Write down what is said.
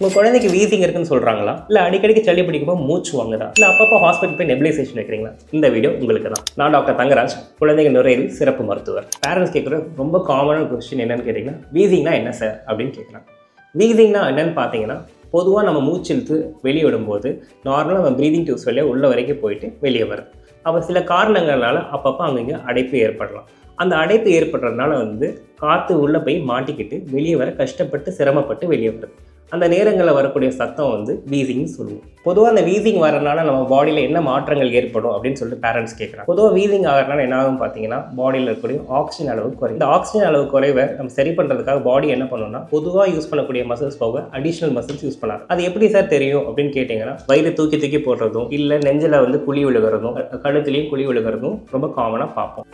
உங்கள் குழந்தைக்கு வீசிங் இருக்குன்னு சொல்கிறாங்களா, இல்லை அடிக்கடிக்கு சளி பிடிக்கும்போது மூச்சு வாங்குதா, இல்லை அப்பப்போ ஹாஸ்பிட்டல் போய் நெபிலைசேஷன் வைக்கிறீங்களா? இந்த வீடியோ உங்களுக்கு தான். நான் டாக்டர் தங்கராஜ், குழந்தைகள் நுரையீரல் சிறப்பு மருத்துவர். பேரண்ட்ஸ் கேட்குற ரொம்ப காமனான கொஸ்டின் என்னன்னு கேட்டிங்கன்னா, வீசிங்னா என்ன சார் அப்படின்னு கேட்குறாங்க. வீசிங்னா என்னன்னு பார்த்தீங்கன்னா, பொதுவாக நம்ம மூச்சு இழுத்து வெளியே விடும்போது நார்மலாக நம்ம ப்ரீதிங் டியூப்ஸ் வழியாக உள்ள வரைக்கும் போயிட்டு வெளியே வருது. அப்போ சில காரணங்களால் அப்பப்போ அங்கங்கே அடைப்பு ஏற்படலாம். அந்த அடைப்பு ஏற்படுறதுனால காற்று உள்ளே போய் மாட்டிக்கிட்டு வெளியே வர கஷ்டப்பட்டு சிரமப்பட்டு வெளியே வருது. அந்த நேரங்களில் வரக்கூடிய சத்தம் வீசிங்னு சொல்லுவோம். பொதுவாக அந்த வீசிங் வரனால நம்ம பாடியில் என்ன மாற்றங்கள் ஏற்படும் அப்படின்னு சொல்லிட்டு பேரண்ட்ஸ் கேட்குறாங்க. பொதுவாக வீசிங் ஆகிறதுனால என்ன ஆகும் பார்த்தீங்கன்னா, பாடியில் இருக்கக்கூடிய ஆக்சிஜன் அளவு குறையும். இந்த ஆக்சிஜன் அளவு குறைவை நம்ம சரி பண்ணுறதுக்காக பாடி என்ன பண்ணணும்னா, பொதுவாக யூஸ் பண்ணக்கூடிய மசில்ஸ் போக அடிஷ்னல் மசில்ஸ் யூஸ் பண்ணாரு. அது எப்படி சார் தெரியும் அப்படின்னு கேட்டிங்கன்னா, வயிறு தூக்கி தூக்கி போடுறதும், இல்லை நெஞ்சில் குழி விழுகிறதும், கழுத்துலேயும் குழி விழுகிறதும் ரொம்ப காமனாக பார்ப்போம்.